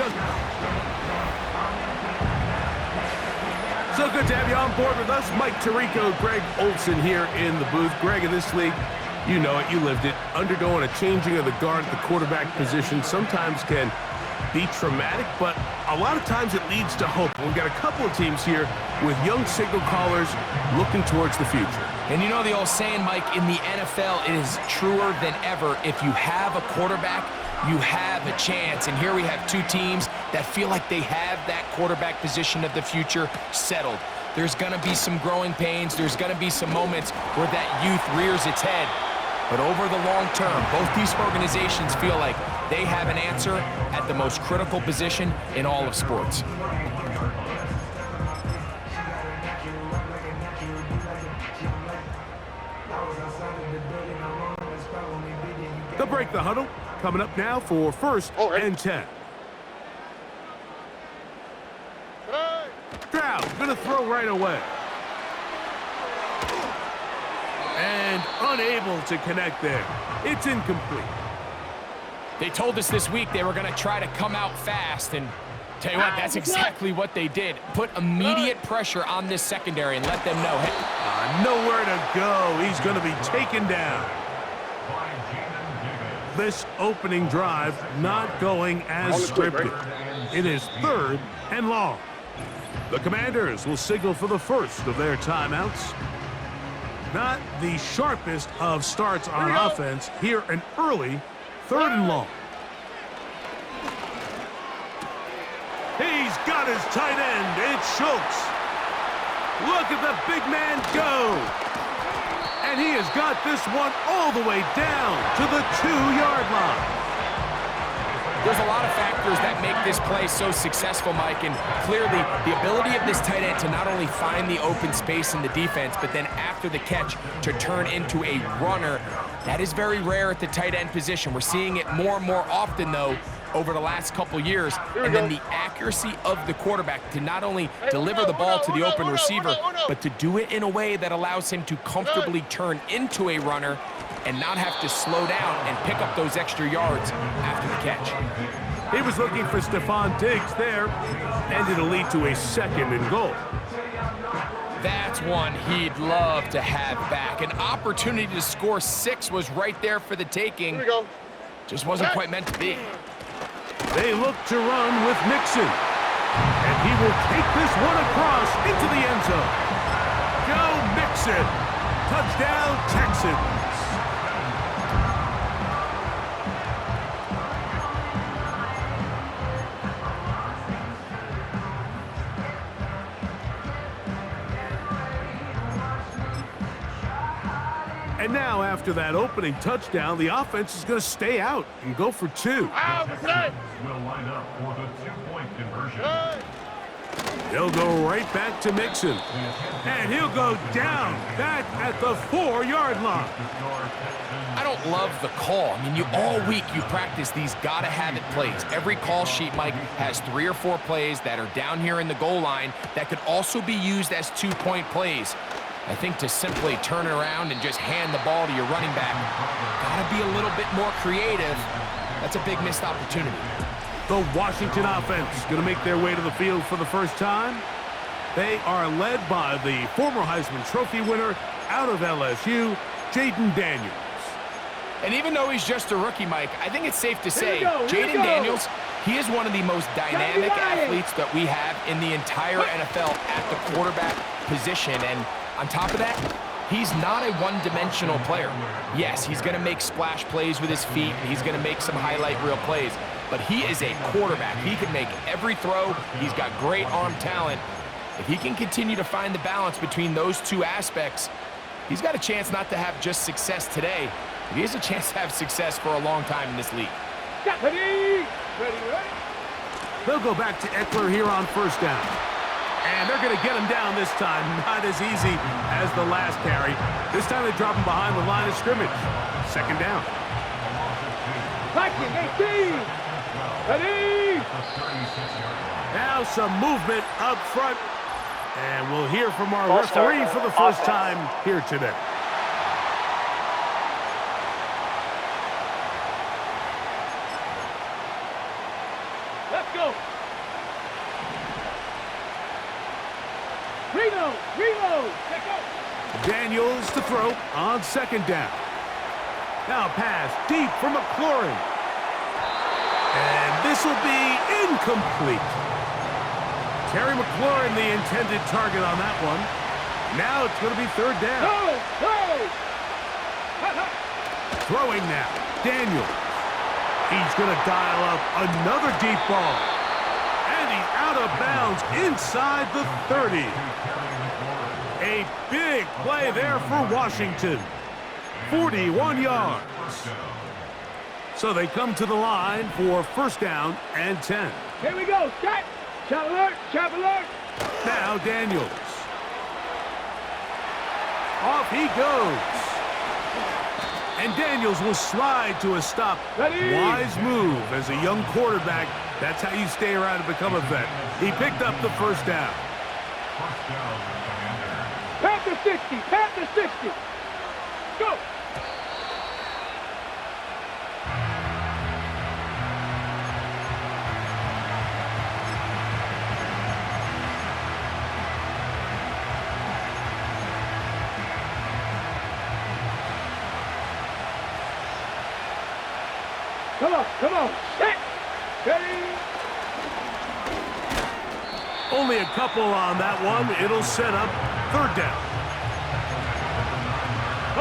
just... So good to have you on board with us. Mike Tirico, Greg Olson here in the booth. Greg, in this league, you know it, you lived it. Undergoing a changing of the guard at the quarterback position sometimes can be traumatic, but a lot of times it leads to hope. We've got a couple of teams here with young signal callers looking towards the future. And you know the old saying, Mike, in the NFL, it is truer than ever. If you have a quarterback, you have a chance. And here we have two teams that feel like they have that quarterback position of the future settled. There's going to be some growing pains. There's going to be some moments where that youth rears its head. But over the long term, both these organizations feel like they have an answer at the most critical position in all of sports. They'll break the huddle. Coming up now for 1st and 10. Stroud gonna throw right away. And unable to connect there. It's incomplete. They told us this week they were going to try to come out fast, and tell you what, that's exactly what they did. Put immediate pressure on this secondary and let them know, hey, nowhere to go. He's going to be taken down. This opening drive not going as scripted. It is 3rd and long. The Commanders will signal for the first of their timeouts. Not the sharpest of starts on offense. Here an early 3rd and long. He's got his tight end. It's Schultz. Look at the big man go. And he has got this one all the way down to the 2-yard line. There's a lot of factors that make this play so successful, Mike, and clearly the ability of this tight end to not only find the open space in the defense, but then after the catch to turn into a runner. That is very rare at the tight end position. We're seeing it more and more often, though, over the last couple years. And then the accuracy of the quarterback to not only deliver the ball to the open receiver, but to do it in a way that allows him to comfortably turn into a runner and not have to slow down and pick up those extra yards after the catch. He was looking for Stephon Diggs there, and it'll lead to a 2nd and goal. That's one he'd love to have back. An opportunity to score 6 was right there for the taking. Here we go. Just wasn't quite meant to be. They look to run with Mixon, and he will take this one across into the end zone. Go Mixon. Touchdown, Texans. And now, after that opening touchdown, the offense is going to stay out and go for 2. Will line up for the 2-point conversion. He'll go right back to Mixon. And he'll go down back at the 4-yard line. I don't love the call. I mean, all week you practice these gotta-have-it plays. Every call sheet, Mike, has 3 or 4 plays that are down here in the goal line that could also be used as 2-point plays. I think to simply turn it around and just hand the ball to your running back, gotta be a little bit more creative. That's a big missed opportunity. The Washington offense going to make their way to the field for the first time. They are led by the former Heisman Trophy winner out of LSU, Jaden Daniels. And even though he's just a rookie, Mike, I think it's safe to say Jaden Daniels, he is one of the most dynamic athletes that we have in the entire NFL at the quarterback position. And on top of that, he's not a one-dimensional player. Yes, he's going to make splash plays with his feet, and he's going to make some highlight reel plays. But he is a quarterback. He can make every throw. He's got great arm talent. If he can continue to find the balance between those two aspects, he's got a chance not to have just success today, but he has a chance to have success for a long time in this league. Ready. They'll go back to Eckler here on 1st down. And they're going to get him down this time. Not as easy as the last carry. This time they drop him behind the line of scrimmage. 2nd down. Packing 18. Ready. Now some movement up front. And we'll hear from our referee for the first time here today. Let's go. Reload. Reload. Let's go. Daniels to throw on second down. Now pass deep for McLaurin. And this will be incomplete. Terry McLaurin, the intended target on that one. Now it's going to be third down. Go. Go. Throwing now. Daniels. He's going to dial up another deep ball. And he's out of bounds inside the 30. A big play there for Washington. 41 yards. So they come to the line for first down and 10. Here we go. Shot. Shot alert. Shot alert. Now Daniels. Off he goes. And Daniels will slide to a stop. Ready. Wise move as a young quarterback. That's how you stay around and become a vet. He picked up the first down. Panther 60. Panther 60. Go. Come on, come on. Set. Ready. Only a couple on that one. It'll set up third down.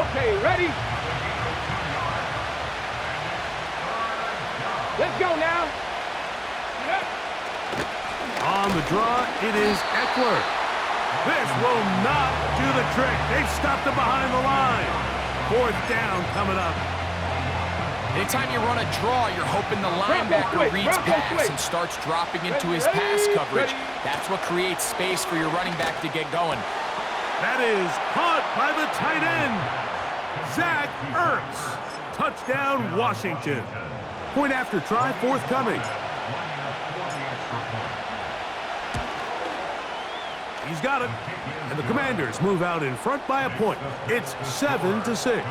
Okay, ready. Let's go now. Yep. On the draw, it is Eckler. This will not do the trick. They've stopped him behind the line. Fourth down coming up. Anytime you run a draw, you're hoping the linebacker reads pass and starts dropping into his pass coverage. That's what creates space for your running back to get going. That is caught by the tight end, Zach Ertz. Touchdown, Washington. Point after try forthcoming. He's got it. And the Commanders move out in front by a point. It's 7-6.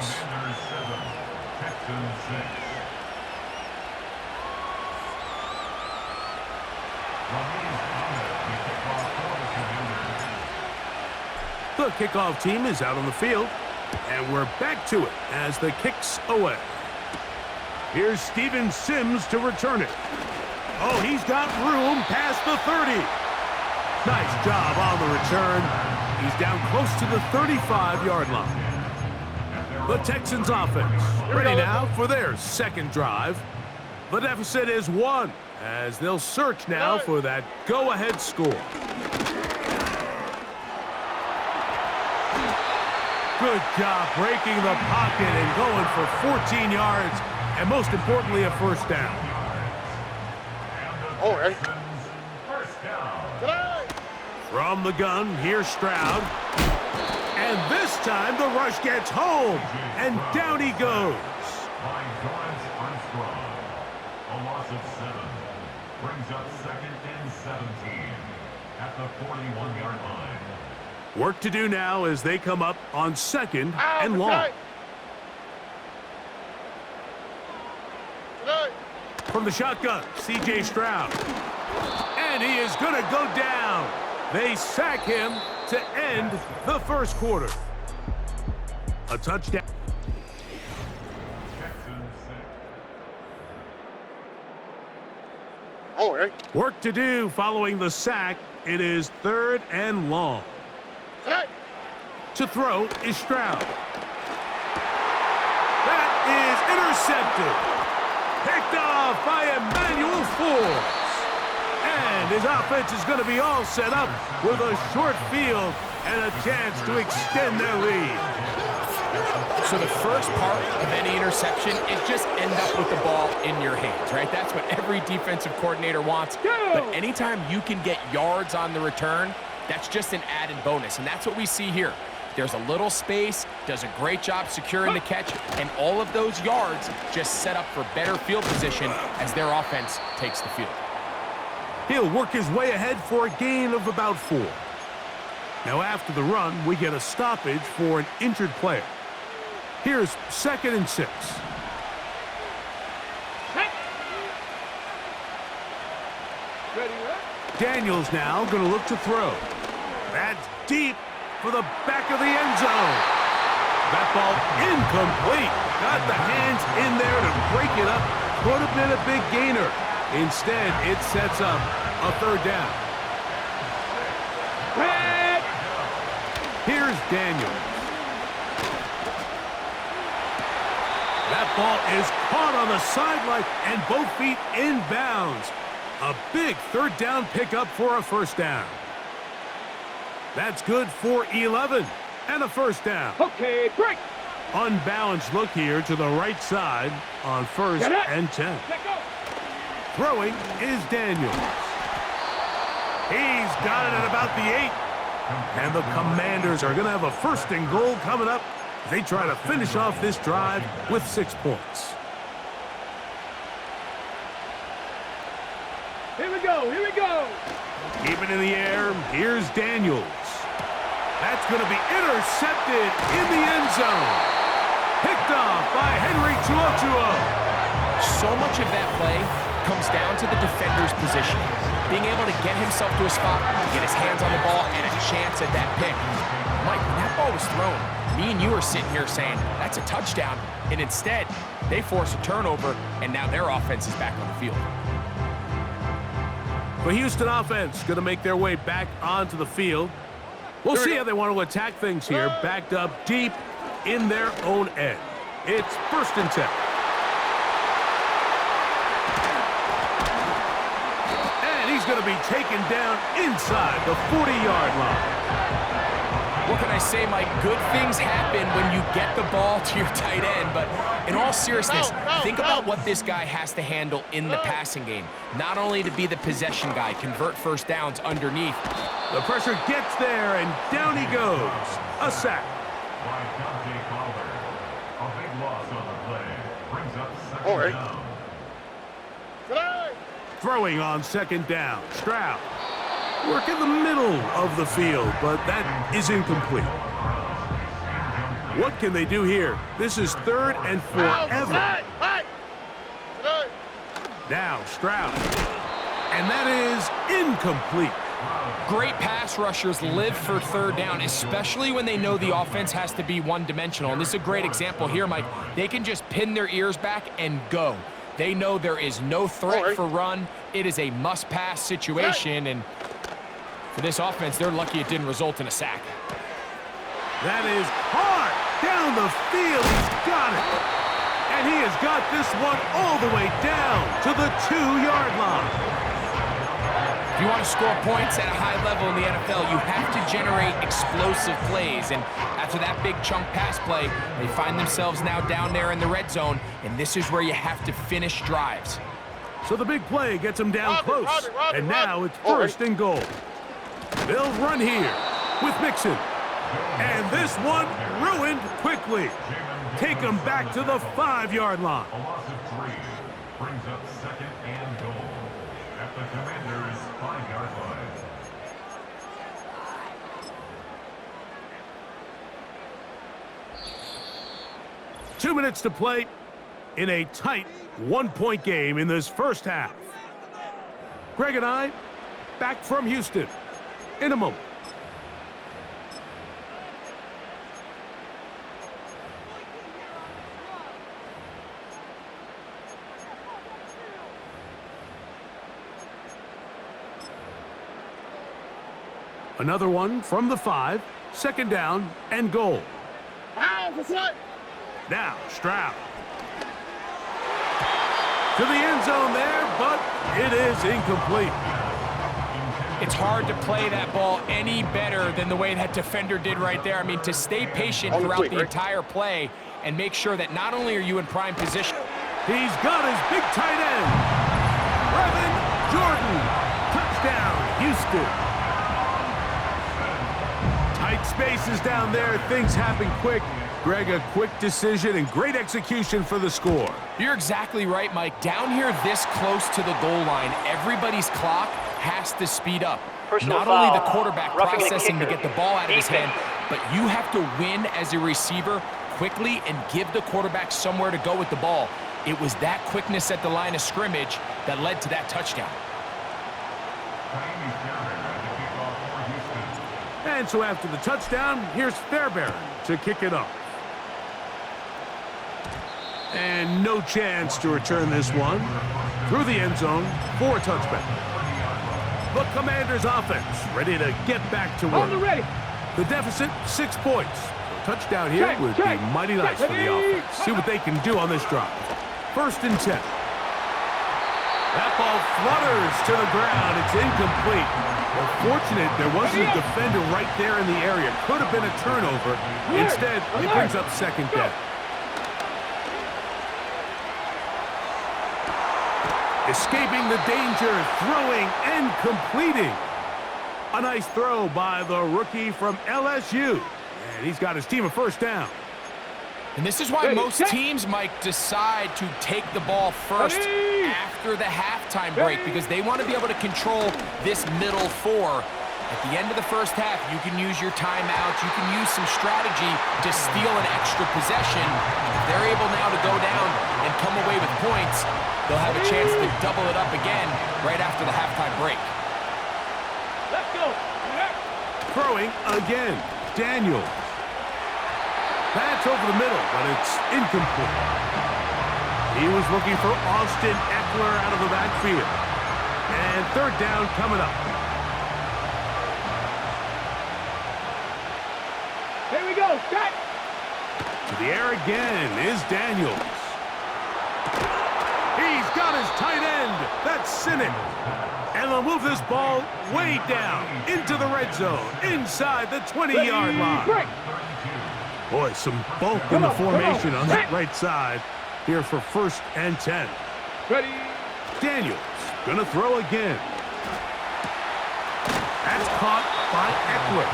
The kickoff team is out on the field, and we're back to it as the kick's away. Here's Steven Sims to return it. Oh, he's got room past the 30. Nice job on the return. He's down close to the 35-yard line. The Texans offense ready now for their second drive. The deficit is 1 as they'll search now for that go-ahead score. Good job breaking the pocket and going for 14 yards, and most importantly, a first down. Oh, ready? From the gun, here's Stroud. And this time the rush gets home, and down he goes. A loss of 7 brings up second and 17 at the 41-yard line. Work to do now as they come up on second and long. From the shotgun, C.J. Stroud. And he is going to go down. They sack him to end the first quarter. A touchdown. Oh, ready? Work to do following the sack. It is third and long. To throw is Stroud. That is intercepted. Picked off by Emmanuel Forbes. And his offense is going to be all set up with a short field and a chance to extend their lead. So the first part of any interception is just end up with the ball in your hands, right? That's what every defensive coordinator wants. But anytime you can get yards on the return, that's just an added bonus, and that's what we see here. There's a little space, does a great job securing the catch, and all of those yards just set up for better field position as their offense takes the field. He'll work his way ahead for a gain of about 4. Now after the run, we get a stoppage for an injured player. Here's second and 6. Ready, Daniels now going to look to throw. That deep for the back of the end zone. That ball incomplete. Got the hands in there to break it up. Could have been a big gainer. Instead, it sets up a third down. Here's Daniels. That ball is caught on the sideline and both feet in bounds. A big third down pickup for a first down. That's good for 11 and a first down. Okay, break. Unbalanced look here to the right side on first and 10. Let go. Throwing is Daniels. He's got it at about the 8. And the Commanders are going to have a first and goal coming up. They try to finish off this drive with 6 points. Here we go, here we go. Keep it in the air. Here's Daniels. That's going to be intercepted in the end zone. Picked off by Henry Tuotuo. So much of that play comes down to the defender's position. Being able to get himself to a spot, get his hands on the ball, and a chance at that pick. Mike, when that ball was thrown, me and you are sitting here saying, that's a touchdown. And instead, they force a turnover, and now their offense is back on the field. The Houston offense going to make their way back onto the field. We'll see how they want to attack things here, backed up deep in their own end. It's first and 10. And he's going to be taken down inside the 40-yard line. What can I say, Mike? Good things happen when you get the ball to your tight end, but in all seriousness, think about what this guy has to handle in the passing game. Not only to be the possession guy, convert first downs underneath. The pressure gets there, and down he goes. A sack. By Dante Collier. A big loss on the play. Brings up second down. Throwing on second down. Stroud. Work in the middle of the field, but that is incomplete. What can they do here? This is third and forever. Now Stroud. And that is incomplete. Great pass rushers live for third down, especially when they know the offense has to be one-dimensional. And this is a great example here, Mike. They can just pin their ears back and go. They know there is no threat for run. It is a must-pass situation, and for this offense, they're lucky it didn't result in a sack. That is hard down the field. He's got it. And he has got this one all the way down to the 2-yard line. If you want to score points at a high level in the NFL, you have to generate explosive plays. And after that big chunk pass play, they find themselves now down there in the red zone, and this is where you have to finish drives. So the big play gets him down close. And now it's first and goal. They'll run here with Mixon. And this one ruined quickly. Take them back to the 5-yard line. A loss of 3 brings up second and goal at the Commanders' 5-yard line. Two minutes to play in a tight one-point game in this first half. Greg and I back from Houston in a moment. Another one from the 5, second down and goal. Now Stroud. To the end zone there, but it is incomplete. It's hard to play that ball any better than the way that defender did right there. I mean, to stay patient throughout the entire play and make sure that not only are you in prime position. He's got his big tight end. Brevin Jordan. Touchdown, Houston. Tight spaces down there. Things happen quick. Greg, a quick decision and great execution for the score. You're exactly right, Mike. Down here this close to the goal line, everybody's clock has to speed up. Not only the quarterback processing to get the ball out of his hand, but you have to win as a receiver quickly and give the quarterback somewhere to go with the ball. It was that quickness at the line of scrimmage that led to that touchdown. And so after the touchdown, here's Fairbairn to kick it off. And no chance to return this one. Through the end zone for a touchback. The Commanders' offense ready to get back to work. On the ready. The deficit, 6 points. A touchdown here would be mighty nice for the offense. See what they can do on this drive. 1st and 10. That ball flutters to the ground. It's incomplete. Well, fortunate there wasn't a defender right there in the area. Could have been a turnover. Instead, it brings up 2nd down. Escaping the danger, throwing and completing. A nice throw by the rookie from LSU. And he's got his team a 1st down. And this is why most teams, Mike, decide to take the ball first after the halftime break, because they want to be able to control this middle 4. At the end of the 1st half, you can use your timeouts. You can use some strategy to steal an extra possession. If they're able now to go down and come away with points, they'll have a chance to double it up again right after the halftime break. Let's go. Throwing again. Daniel. That's over the middle, but it's incomplete. He was looking for Austin Eckler out of the backfield. And 3rd down coming up. Here we go. Shot. To the air again is Daniels. He's got his tight end. That's Sinnott. And they'll move this ball way down into the red zone, inside the 20-yard line. Break. Boy, some bulk in the formation on that right side here for 1st and 10. Ready. Daniels gonna throw again. That's caught by Eckler.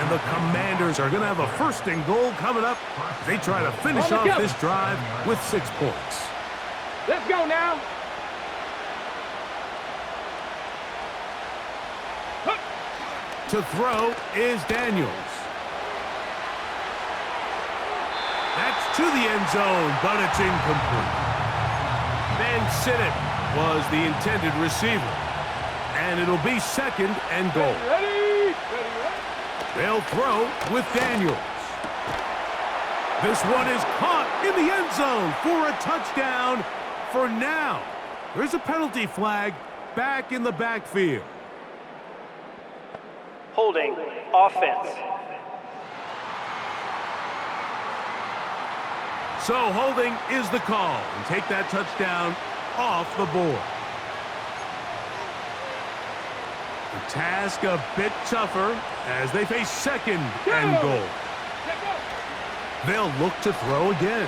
And the Commanders are gonna have a 1st and goal coming up. They try to finish off this drive with 6 points. Let's go now. To throw is Daniels. That's to the end zone, but it's incomplete. Ben Sinnott was the intended receiver. And it'll be 2nd and goal. Ready. They'll throw with Daniels. This one is caught in the end zone for a touchdown. For now, there's a penalty flag back in the backfield. Holding offense. So holding is the call, and take that touchdown off the board. The task a bit tougher as they face 2nd and goal. They'll look to throw again.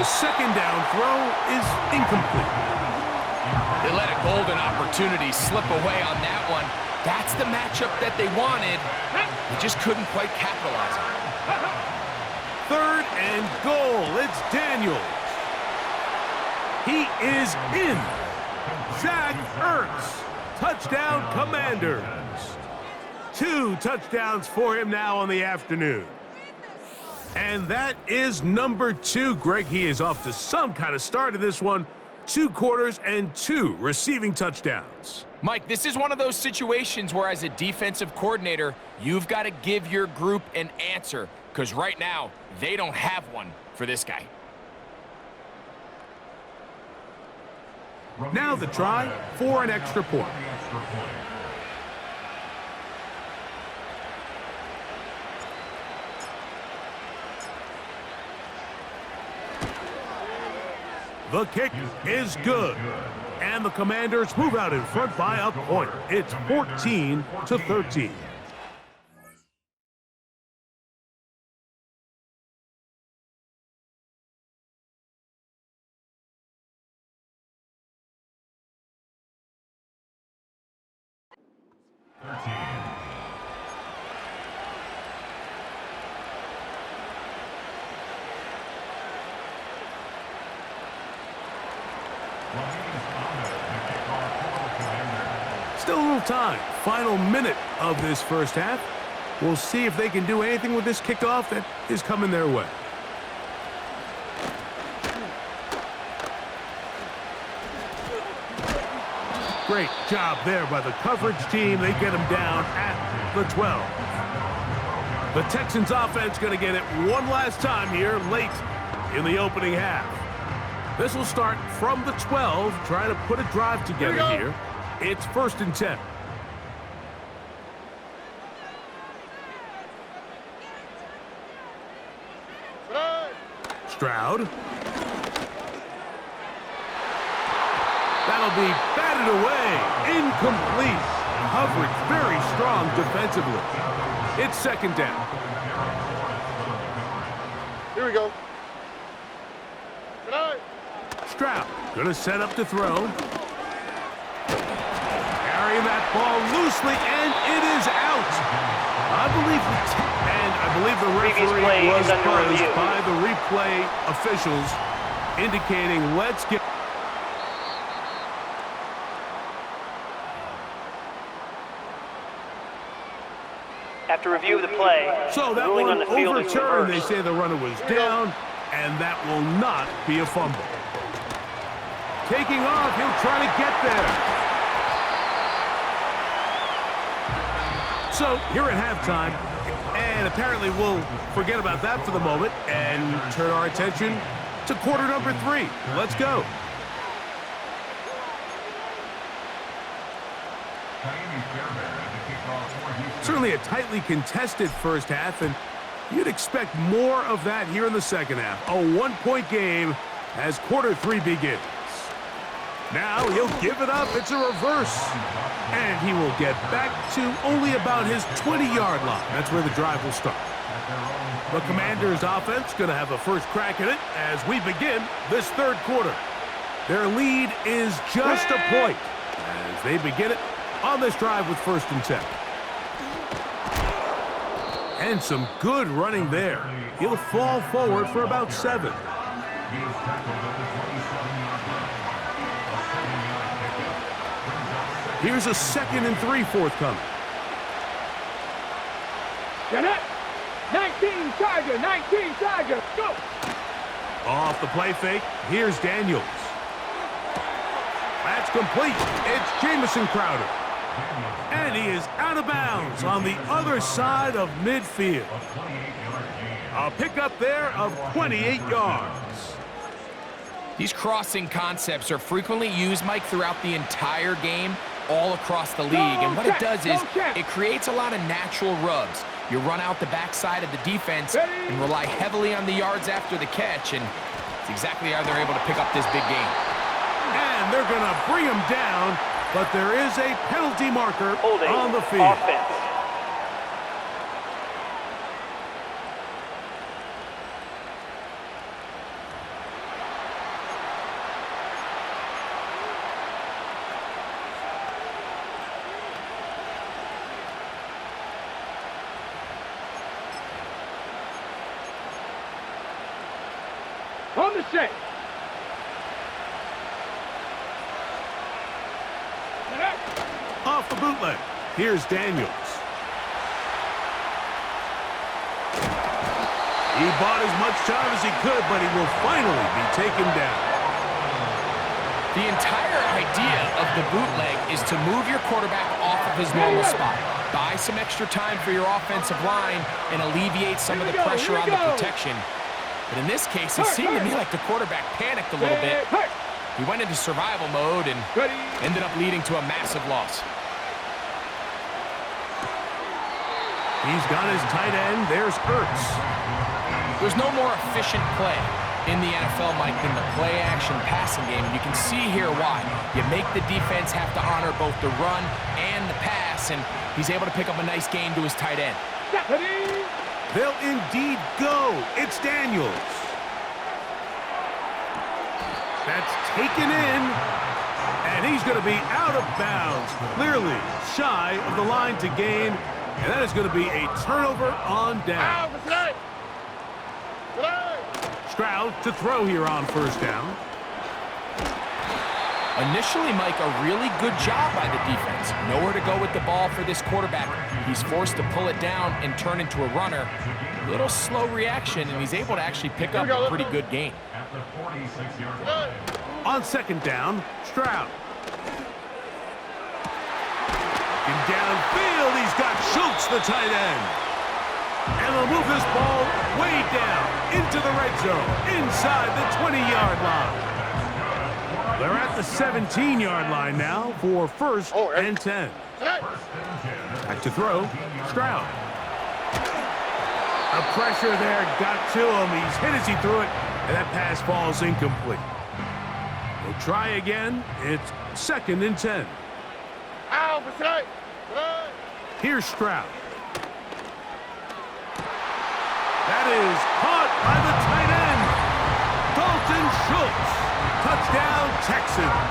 The 2nd down throw is incomplete. They let a golden opportunity slip away on that one. That's the matchup that they wanted. They just couldn't quite capitalize on it. 3rd and goal. It's Daniels. He is in. Zach Ertz. Touchdown, Commanders. 2 touchdowns for him now on the afternoon. And that is number 2. Greg, he is off to some kind of start in this one. 2 quarters and 2 receiving touchdowns. Mike, this is one of those situations where as a defensive coordinator, you've got to give your group an answer, because right now, they don't have one for this guy. Now the try for an extra point. The kick is good. And the Commanders move out in front by a point. It's 14-13. Still a little time. Final minute of this 1st half. We'll see if they can do anything with this kickoff that is coming their way. Great job there by the coverage team. They get him down at the 12. The Texans offense going to get it one last time here late in the opening half. This will start from the 12, trying to put a drive together here. It's 1st and 10. Stroud. That'll be batted away. Incomplete. Coverage very strong defensively. It's 2nd down. Here we go. Stroud going to set up to throw. Carrying that ball loosely, and it is out. I believe the referee was buzzed by the replay officials, indicating let's get. After review of the play, So that ruling one on the field is overturned. They reversed. say the runner was down, and that will not be a fumble. Taking off, he'll try to get there. So here at halftime, and apparently we'll forget about that for the moment and turn our attention to quarter number 3. Let's go. Certainly a tightly contested first half, and you'd expect more of that here in the second half. A one-point game as quarter 3 begins. Now he'll give it up. It's a reverse. And he will get back to only about his 20-yard line. That's where the drive will start. The Commanders' offense going to have a first crack at it as we begin this 3rd quarter. Their lead is just a point as they begin it on this drive with 1st and 10. And some good running there. He'll fall forward for about 7. Here's a 2nd and 3 forthcoming. Get it. 19 Tiger, 19 Tiger. Go. Off the play fake, here's Daniels. That's complete. It's Jamison Crowder. And he is out of bounds on the other side of midfield. A pickup there of 28 yards. These crossing concepts are frequently used, Mike, throughout the entire game, all across the league. And what it does is it creates a lot of natural rubs. You run out the backside of the defense and rely heavily on the yards after the catch, and it's exactly how they're able to pick up this big game. And they're going to bring him down, but there is a penalty marker Holding on the field. offense. On the set. Off the bootleg. Here's Daniels. He bought as much time as he could, but he will finally be taken down. The entire idea of the bootleg is to move your quarterback off of his normal spot. Buy some extra time for your offensive line and alleviate some of the pressure on the protection. But in this case, it seemed to me like the quarterback panicked a little bit. He went into survival mode and ended up leading to a massive loss. He's got his tight end. There's Ertz. There's no more efficient play in the NFL, Mike, than the play-action passing game. And you can see here why. You make the defense have to honor both the run and the pass, and he's able to pick up a nice gain to his tight end. They'll indeed go. It's Daniels. That's taken in, and he's going to be out of bounds, clearly shy of the line to gain, and that is going to be a turnover on down. Stroud to throw here on 1st down. Initially, Mike, a really good job by the defense. Nowhere to go with the ball for this quarterback. He's forced to pull it down and turn into a runner. Little slow reaction, and he's able to actually pick up a pretty good gain. On 2nd down, Stroud. Looking downfield, he's got Schultz, the tight end. And they'll move this ball way down into the red zone, inside the 20-yard line. They're at the 17-yard line now for first and 10. Back to throw, Stroud. The pressure there got to him. He's hit as he threw it, and that pass falls incomplete. We'll try again. It's second and 10. Here's Stroud. That is caught by the tight end, Dalton Schultz. Touchdown, Texans.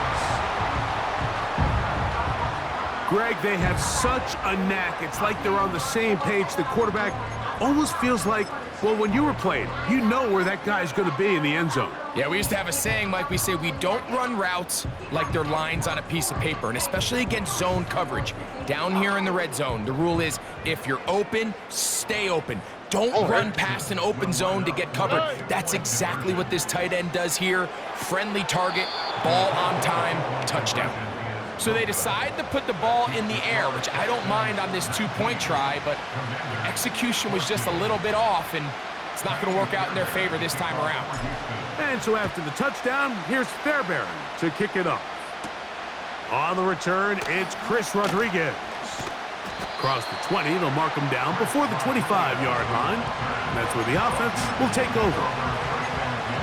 Greg, they have such a knack. It's like they're on the same page. The quarterback almost feels like, well, when you were playing, you know where that guy's going to be in the end zone. Yeah, we used to have a saying, Mike. We say we don't run routes like they're lines on a piece of paper, and especially against zone coverage. Down here in the red zone, the rule is if you're open, stay open. Don't run past an open zone to get covered. That's exactly what this tight end does here. Friendly target, ball on time, touchdown. So they decide to put the ball in the air, which I don't mind on this two-point try, but execution was just a little bit off, and it's not going to work out in their favor this time around. And so after the touchdown, here's Fairbairn to kick it off. On the return, it's Chris Rodriguez. Across the 20, they'll mark him down before the 25-yard line. And that's where the offense will take over.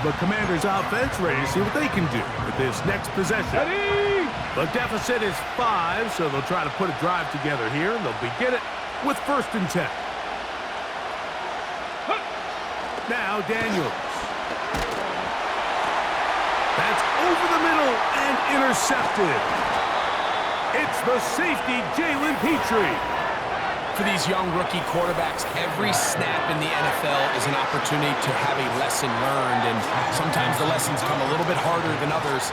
The Commanders' offense ready to see what they can do with this next possession. The deficit is 5, so they'll try to put a drive together here, and they'll begin it with first and 10. Now Daniels. That's over the middle and intercepted. It's the safety, Jalen Petrie. For these young rookie quarterbacks, every snap in the NFL is an opportunity to have a lesson learned, and sometimes the lessons come a little bit harder than others.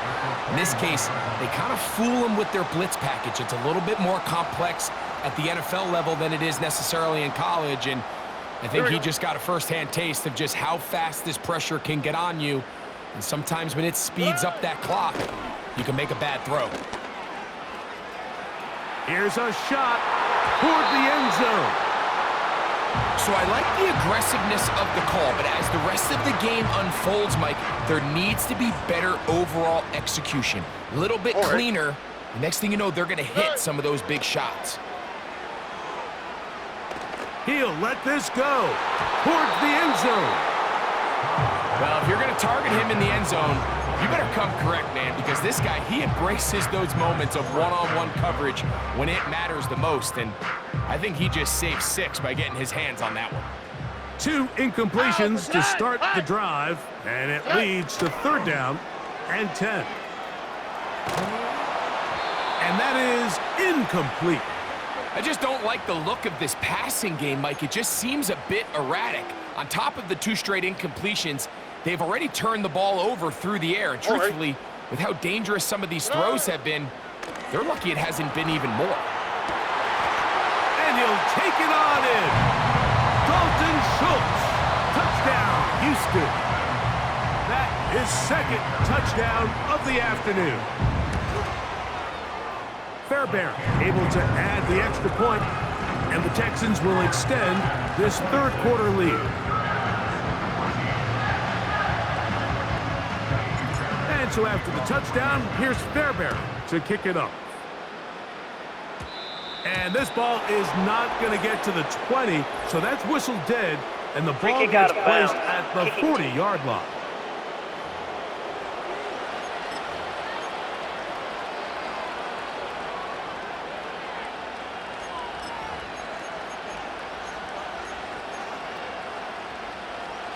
In this case, they kind of fool them with their blitz package. It's a little bit more complex at the NFL level than it is necessarily in college, and I think he just got a first-hand taste of just how fast this pressure can get on you, and sometimes when it speeds up that clock, you can make a bad throw. Here's a shot toward the end zone. So I like the aggressiveness of the call, but as the rest of the game unfolds, Mike, there needs to be better overall execution. A little bit cleaner. The next thing you know, they're going to hit some of those big shots. He'll let this go towards the end zone. Well, if you're going to target him in the end zone, you better come correct, man, because this guy, he embraces those moments of one-on-one coverage when it matters the most, and I think he just saved 6 by getting his hands on that one. 2 incompletions to start the drive, and it leads to third down and 10. And that is incomplete. I just don't like the look of this passing game, Mike. It just seems a bit erratic. On top of the 2 straight incompletions, they've already turned the ball over through the air. And truthfully, with how dangerous some of these throws have been, they're lucky it hasn't been even more. And he'll take it on in. Dalton Schultz. Touchdown, Houston. That is second touchdown of the afternoon. Fairbairn able to add the extra point, and the Texans will extend this third quarter lead. And so after the touchdown, here's Fairbairn to kick it up. And this ball is not going to get to the 20, so that's whistled dead, and the ball gets placed at the 40-yard line.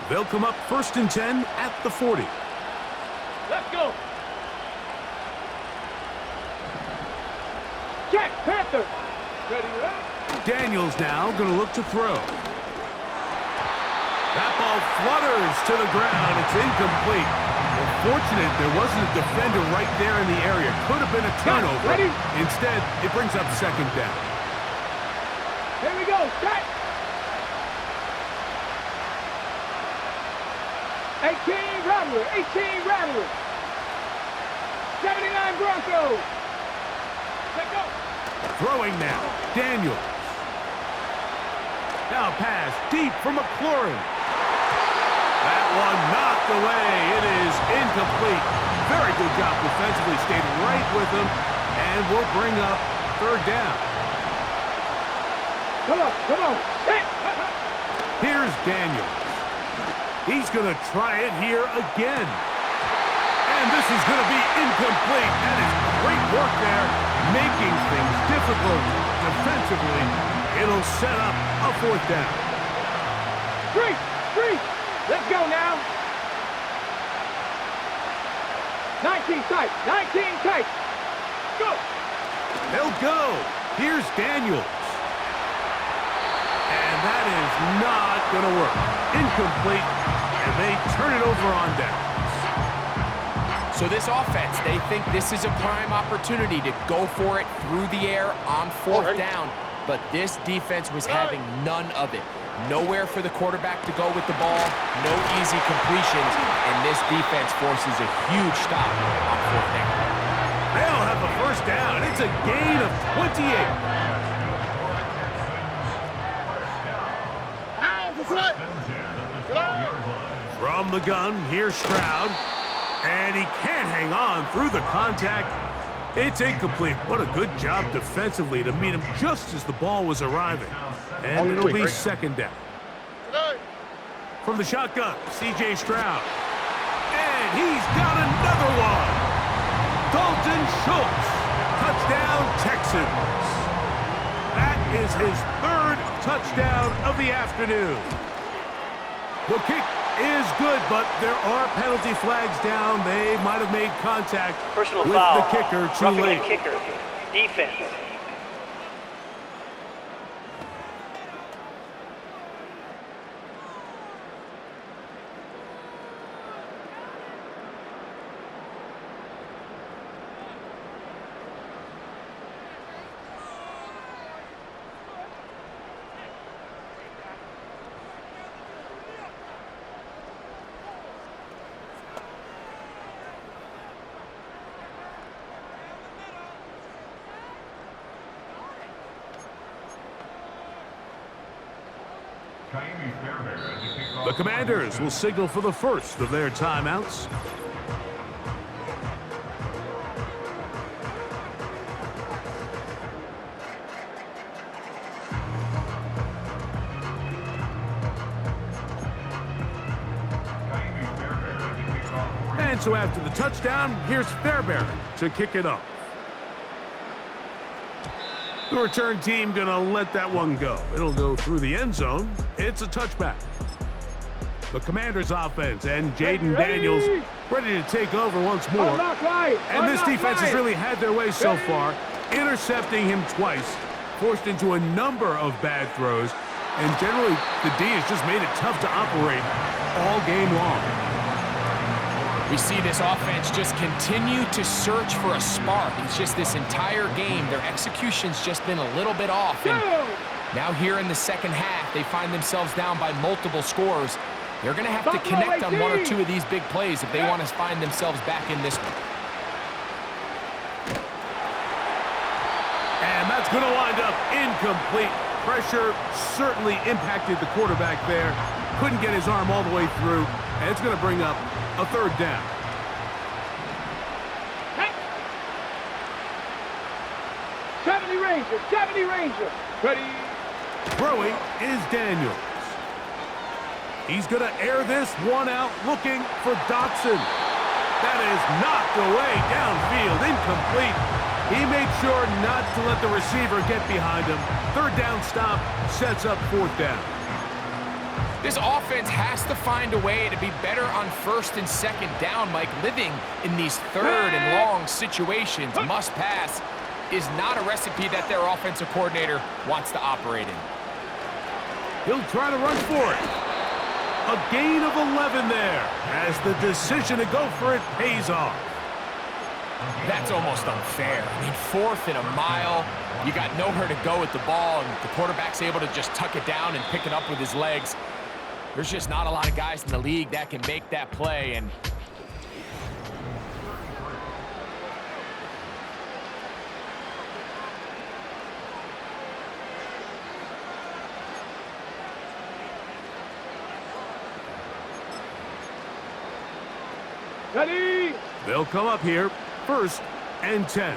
They'll come up first and 10 at the 40. Let's go. Jack Panther. Ready, right? Daniels now going to look to throw. That ball flutters to the ground. It's incomplete. Unfortunate there wasn't a defender right there in the area. Could have been a turnover. Ready? Instead, it brings up second down. Here we go. Set. 18 Rattler. 18 Rattler. 79 Broncos. Let's go. Throwing now, Daniels. Now pass deep for McLaurin. That one knocked away. It is incomplete. Very good job defensively. Stayed right with him, and will bring up third down. Come on, come on. Hey. Here's Daniels. He's going to try it here again. And this is going to be incomplete. That is great work there, making things difficult defensively. It'll set up a fourth down. Three. Let's go now. 19 tight. Go. They'll go. Here's Daniels. And that is not going to work. Incomplete, and they turn it over on downs. So this offense, they think this is a prime opportunity to go for it through the air on fourth down, but this defense was having none of it. Nowhere for the quarterback to go with the ball, no easy completions, and this defense forces a huge stop on fourth down. They'll have a first down. It's a gain of 28. From the gun, here's Stroud. And he can't hang on through the contact. It's incomplete. What a good job defensively to meet him just as the ball was arriving. And it'll be second down. From the shotgun, C.J. Stroud. And he's got another one. Dalton Schultz. Touchdown, Texans. That is his third touchdown of the afternoon. The kick is good, but there are penalty flags down. They might have made contact Personal with foul. the kicker too Roughing late. the kicker. Defense. The Commanders will signal for the first of their timeouts. And so after the touchdown, here's Fairbairn to kick it off. The return team gonna let that one go. It'll go through the end zone. It's a touchback. The Commanders offense and Jaden Daniels ready to take over once more. And this defense has really had their way so far, intercepting him twice, forced into a number of bad throws, and generally the D has just made it tough to operate all game long. We see this offense just continue to search for a spark. It's just this entire game, their execution's just been a little bit off. And now here in the second half, they find themselves down by multiple scores. They're going to have to connect on one or two of these big plays if they want to find themselves back in this one. And that's going to wind up incomplete. Pressure certainly impacted the quarterback there. Couldn't get his arm all the way through, and it's going to bring up a third down. Hey. 70 Ranger. Ready. Throwing is Daniels. He's going to air this one out, looking for Dotson. That is knocked away downfield, incomplete. He made sure not to let the receiver get behind him. Third down stop sets up fourth down. This offense has to find a way to be better on first and second down, Mike. Living in these third and long situations, must pass, is not a recipe that their offensive coordinator wants to operate in. He'll try to run for it. A gain of 11 there as the decision to go for it pays off. That's almost unfair. I mean, fourth and a mile, you got nowhere to go with the ball, and the quarterback's able to just tuck it down and pick it up with his legs. There's just not a lot of guys in the league that can make that play, and Ready? They'll come up here, 1st and 10.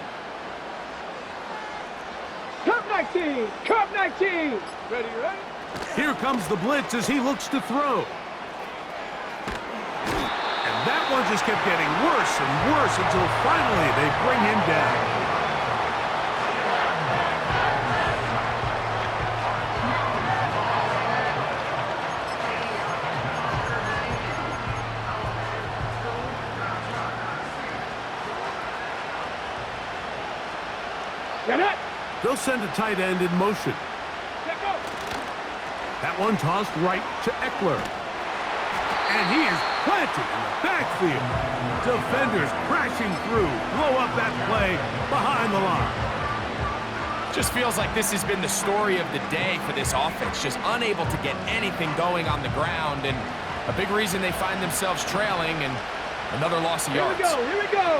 Cup 19. Cup 19. Ready, ready? Here comes the blitz as he looks to throw. And that one just kept getting worse and worse until finally they bring him down. Get it. They'll send a tight end in motion. Let go. That one tossed right to Eckler. And he is planted in the backfield. Defenders crashing through, blow up that play behind the line. Just feels like this has been the story of the day for this offense. Just unable to get anything going on the ground, and a big reason they find themselves trailing, and another loss of yards. Here we go. Here we go.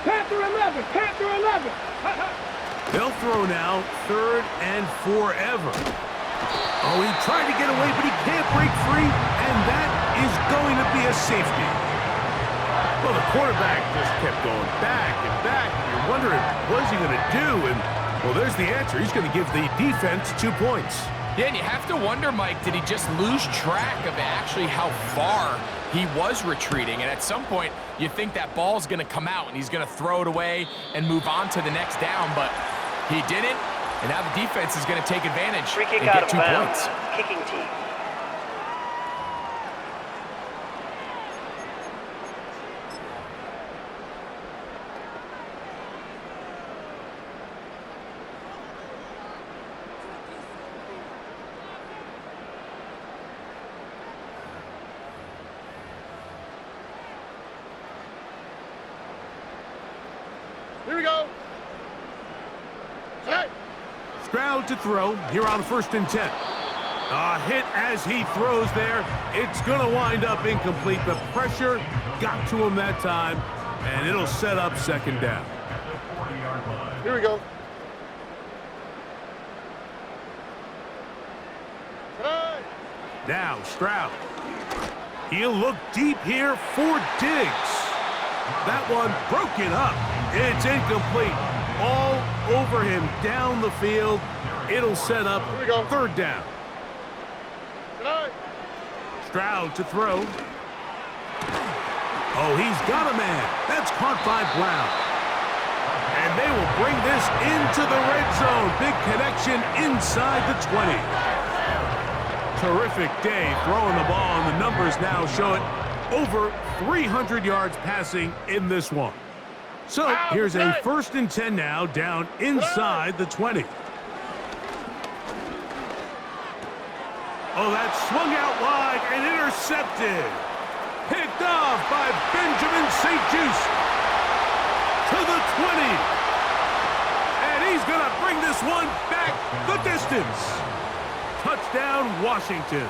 Panther 11. Panther 11. They'll throw now, 3rd and forever. Oh, he tried to get away, but he can't break free, and that is going to be a safety. Well, the quarterback just kept going back and back, and you're wondering, what is he going to do? And, well, there's the answer. He's going to give the defense 2 points. Yeah, and you have to wonder, Mike, did he just lose track of actually how far he was retreating? And at some point, you think that ball's going to come out and he's going to throw it away and move on to the next down, but he didn't. And now the defense is going to take advantage Free kick and out get of 2 bounds. points. Kicking team. Here we go. Set. Stroud to throw here on 1st and 10. A hit as he throws there. It's going to wind up incomplete. The pressure got to him that time, and it'll set up 2nd down. Here we go. Set. Now Stroud. He'll look deep here for Diggs. That one broken up. It's incomplete. All over him down the field. It'll set up 3rd down. Stroud to throw. Oh, he's got a man. That's caught by Brown. And they will bring this into the red zone. Big connection inside the 20. Terrific day throwing the ball, and the numbers now show it. Over 300 yards passing in this one. So here's a 1st and 10 now, down inside the 20. Oh, that swung out wide and intercepted. Picked off by Benjamin St-Juste to the 20. And he's going to bring this one back the distance. Touchdown, Washington.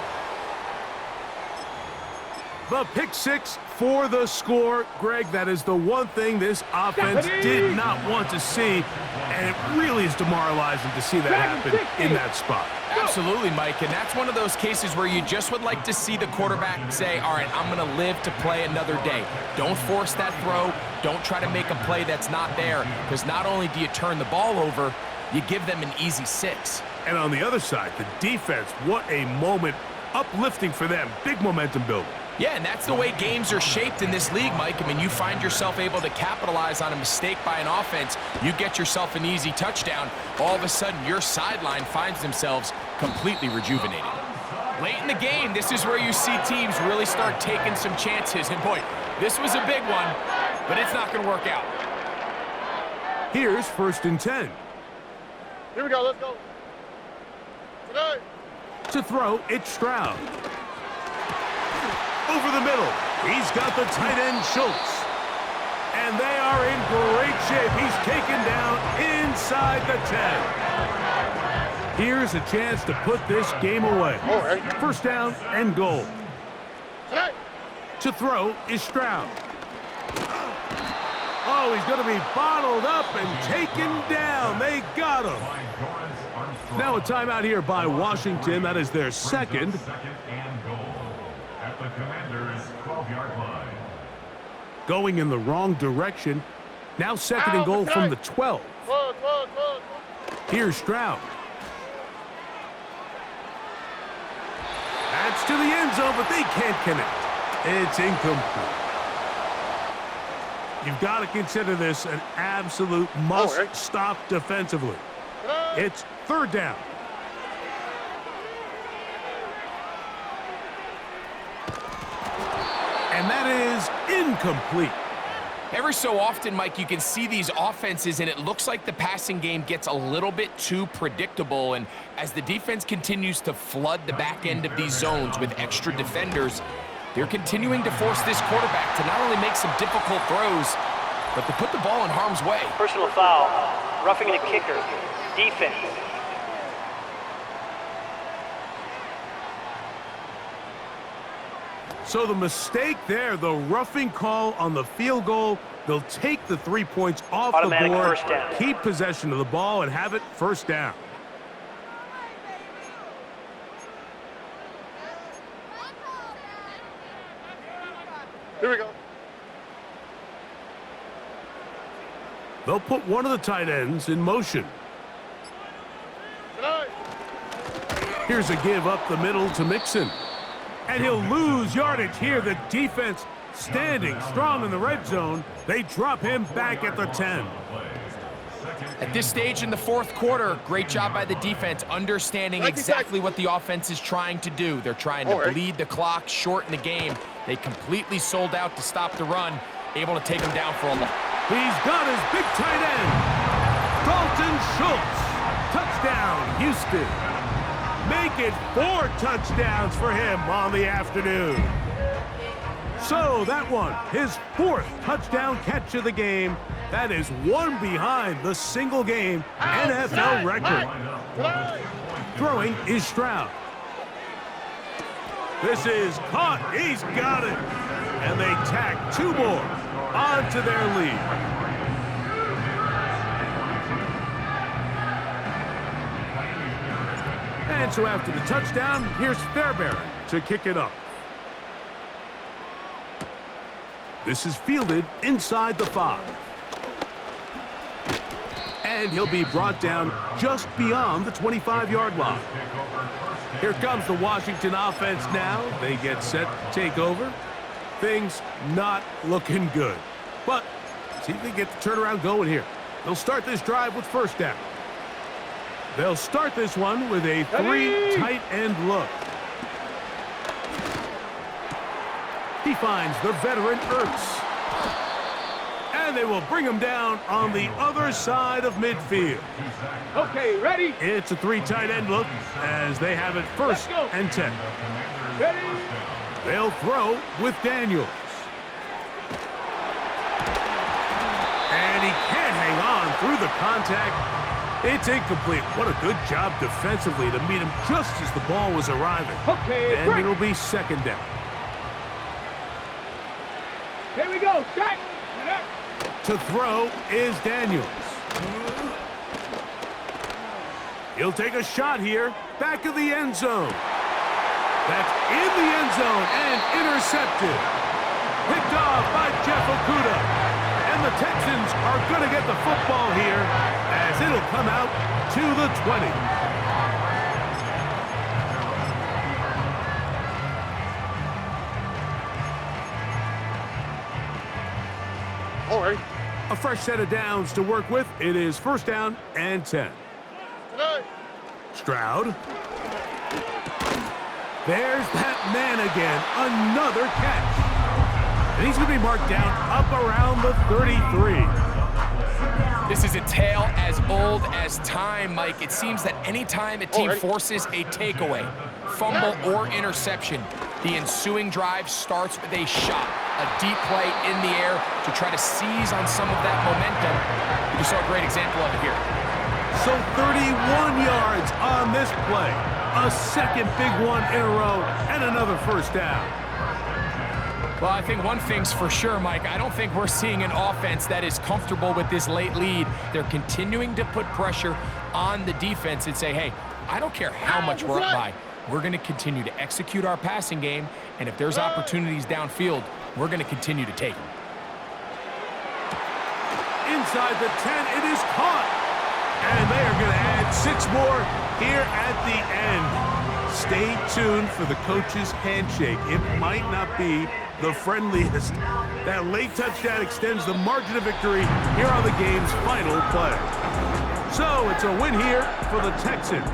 The pick 6 for the score. Greg, that is the one thing this offense did not want to see, and it really is demoralizing to see that happen in that spot. Absolutely, Mike, and that's one of those cases where you just would like to see the quarterback say, all right, I'm going to live to play another day. Don't force that throw. Don't try to make a play that's not there, because not only do you turn the ball over, you give them an easy 6. And on the other side, the defense, what a moment, uplifting for them, big momentum building. Yeah, and that's the way games are shaped in this league, Mike. I mean, you find yourself able to capitalize on a mistake by an offense. You get yourself an easy touchdown. All of a sudden, your sideline finds themselves completely rejuvenated. Late in the game, this is where you see teams really start taking some chances. And boy, this was a big one, but it's not going to work out. Here's 1st and 10. Here we go. Let's go. Today. To throw, it's Stroud. Over the middle, he's got the tight end Schultz. And they are in great shape. He's taken down inside the 10. Here's a chance to put this game away. 1st down and goal. To throw is Stroud. Oh, he's going to be bottled up and taken down. They got him. Now a timeout here by Washington. That is their second. Second and goal at the Commander's 12-yard line. Going in the wrong direction. Now second and goal from the 12. Here's Stroud. That's to the end zone, but they can't connect. It's incomplete. You've got to consider this an absolute must-stop defensively. It's third down. And that is incomplete. Every so often, Mike, you can see these offenses, and it looks like the passing game gets a little bit too predictable. And as the defense continues to flood the back end of these zones with extra defenders, they're continuing to force this quarterback to not only make some difficult throws, but to put the ball in harm's way. Personal foul. Roughing the kicker. Defense. So the mistake there, the roughing call on the field goal, they'll take the 3 points off Automatic the board, first down. keep possession of the ball, and have it first down. Here we go. They'll put one of the tight ends in motion. Here's a give up the middle to Mixon. And he'll lose yardage here. The defense standing strong in the red zone. They drop him back at the 10. At this stage in the fourth quarter, great job by the defense, understanding exactly what the offense is trying to do. They're trying to bleed the clock, shorten the game. They completely sold out to stop the run, able to take him down for a long. He's got his big tight end, Dalton Schultz. Touchdown, Houston. Make it 4 touchdowns for him on the afternoon. So that one, his 4th touchdown catch of the game. That is one behind the single-game NFL record. Throwing is Stroud. This is caught. He's got it. And they tack 2 more onto their lead. And so after the touchdown, here's Fairbairn to kick it up. This is fielded inside the 5. And he'll be brought down just beyond the 25-yard line. Here comes the Washington offense now. They get set to take over. Things not looking good. But see if they get the turnaround going here. They'll start this drive with first down. They'll start this one with a 3 tight end look. He finds the veteran Ertz. And they will bring him down on the other side of midfield. Okay, ready? It's a 3 tight end look as they have it first and 10. Ready? They'll throw with Daniels. And he can't hang on through the contact. It's incomplete. What a good job defensively to meet him just as the ball was arriving. Okay, and it'll be second down. Here we go. Set. To throw is Daniels. He'll take a shot here. Back of the end zone. That's in the end zone and intercepted. Picked off by Jeff Okudah. And the Texans are going to get the football here as it'll come out to the 20. All right. A fresh set of downs to work with. It is first down and 10. Stroud. There's that man again. Another catch. And he's going to be marked down up around the 33. This is a tale as old as time, Mike. It seems that any time a team forces a takeaway, fumble, or interception, the ensuing drive starts with a shot, a deep play in the air to try to seize on some of that momentum. You saw a great example of it here. So 31 yards on this play. A second big one in a row and another first down. Well, I think one thing's for sure, Mike. I don't think we're seeing an offense that is comfortable with this late lead. They're continuing to put pressure on the defense and say, hey, I don't care how much we're up by. We're going to continue to execute our passing game, and if there's opportunities downfield, we're going to continue to take them. Inside the 10, it is caught. And they are going to add 6 more here at the end. Stay tuned for the coach's handshake. It might not be the friendliest. That late touchdown extends the margin of victory here on the game's final play. So it's a win here for the Texans.